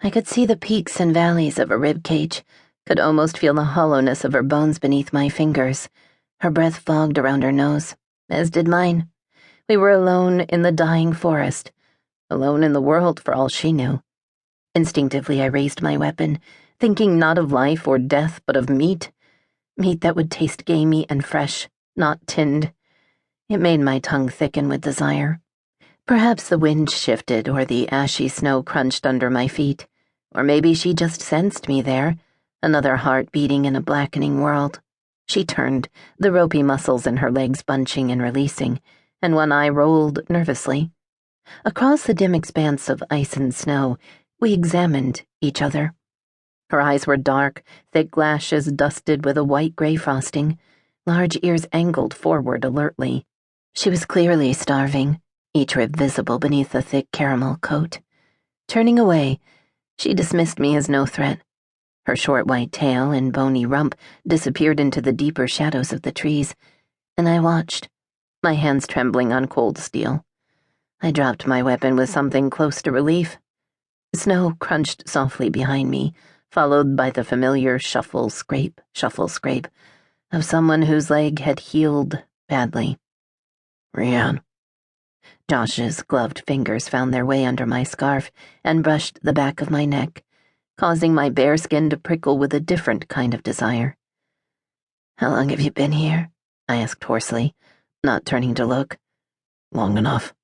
I could see the peaks and valleys of her rib cage, could almost feel the hollowness of her bones beneath my fingers. Her breath fogged around her nose, as did mine. We were alone in the dying forest, alone in the world for all she knew. Instinctively I raised my weapon, thinking not of life or death, but of meat. Meat that would taste gamey and fresh, not tinned. It made my tongue thicken with desire. Perhaps the wind shifted or the ashy snow crunched under my feet, or maybe she just sensed me there, another heart beating in a blackening world. She turned, the ropey muscles in her legs bunching and releasing, and one eye rolled nervously. Across the dim expanse of ice and snow, we examined each other. Her eyes were dark, thick lashes dusted with a white-gray frosting, large ears angled forward alertly. She was clearly starving, each rib visible beneath the thick caramel coat. Turning away, she dismissed me as no threat. Her short white tail and bony rump disappeared into the deeper shadows of the trees, and I watched, my hands trembling on cold steel. I dropped my weapon with something close to relief. Snow crunched softly behind me, followed by the familiar shuffle, scrape of someone whose leg had healed badly. Ryanne. Josh's gloved fingers found their way under my scarf and brushed the back of my neck, causing my bare skin to prickle with a different kind of desire. How long have you been here? I asked hoarsely, not turning to look. Long enough.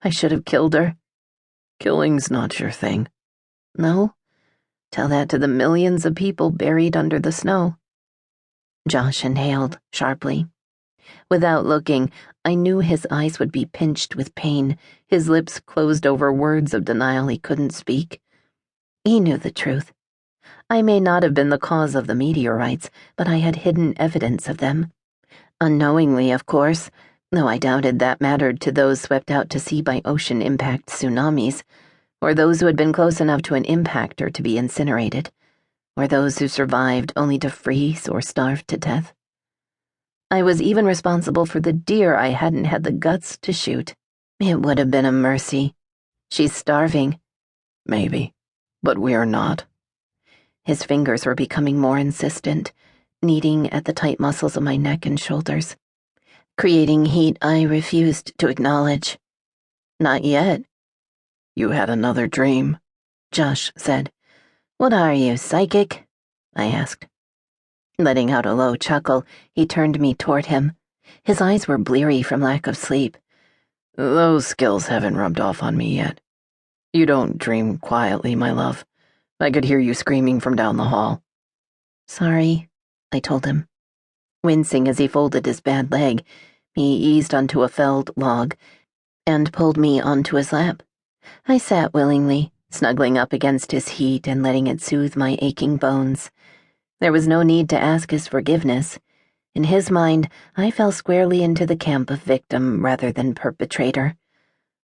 I should have killed her. Killing's not your thing. No? Tell that to the millions of people buried under the snow. Josh inhaled sharply. Without looking, I knew his eyes would be pinched with pain, his lips closed over words of denial he couldn't speak. He knew the truth. I may not have been the cause of the meteorites, but I had hidden evidence of them. Unknowingly, of course, though I doubted that mattered to those swept out to sea by ocean impact tsunamis, or those who had been close enough to an impactor to be incinerated, or those who survived only to freeze or starve to death. I was even responsible for the deer I hadn't had the guts to shoot. It would have been a mercy. She's starving. Maybe, but we're not. His fingers were becoming more insistent, kneading at the tight muscles of my neck and shoulders, creating heat I refused to acknowledge. Not yet. You had another dream, Josh said. What are you, psychic? I asked. Letting out a low chuckle, he turned me toward him. His eyes were bleary from lack of sleep. Those skills haven't rubbed off on me yet. You don't dream quietly, my love. I could hear you screaming from down the hall. Sorry, I told him. Wincing as he folded his bad leg, he eased onto a felled log and pulled me onto his lap. I sat willingly, snuggling up against his heat and letting it soothe my aching bones. There was no need to ask his forgiveness. In his mind, I fell squarely into the camp of victim rather than perpetrator.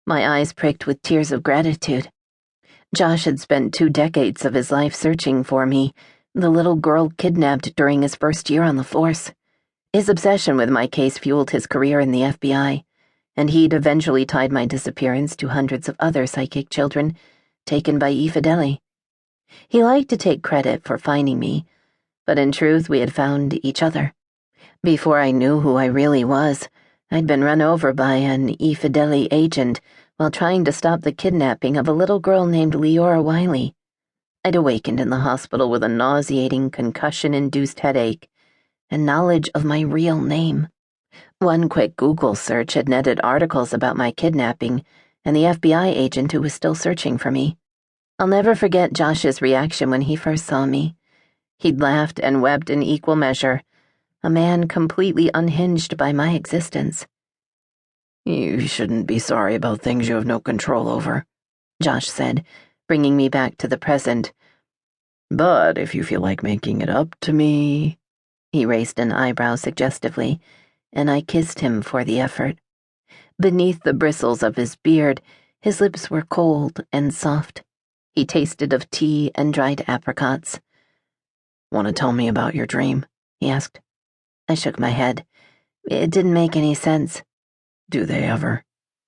My eyes pricked with tears of gratitude. Josh had spent 2 decades of his life searching for me, the little girl kidnapped during his first year on the force. His obsession with my case fueled his career in the FBI, and he'd eventually tied my disappearance to hundreds of other psychic children taken by I Fidele. He liked to take credit for finding me, but in truth we had found each other. Before I knew who I really was, I'd been run over by an I Fidele agent while trying to stop the kidnapping of a little girl named Leora Wiley. I'd awakened in the hospital with a nauseating, concussion-induced headache and knowledge of my real name. One quick Google search had netted articles about my kidnapping and the FBI agent who was still searching for me. I'll never forget Josh's reaction when he first saw me. He'd laughed and wept in equal measure, a man completely unhinged by my existence. You shouldn't be sorry about things you have no control over, Josh said, bringing me back to the present. But if you feel like making it up to me... He raised an eyebrow suggestively, and I kissed him for the effort. Beneath the bristles of his beard, his lips were cold and soft. He tasted of tea and dried apricots. Want to tell me about your dream? He asked. I shook my head. It didn't make any sense. Do they ever?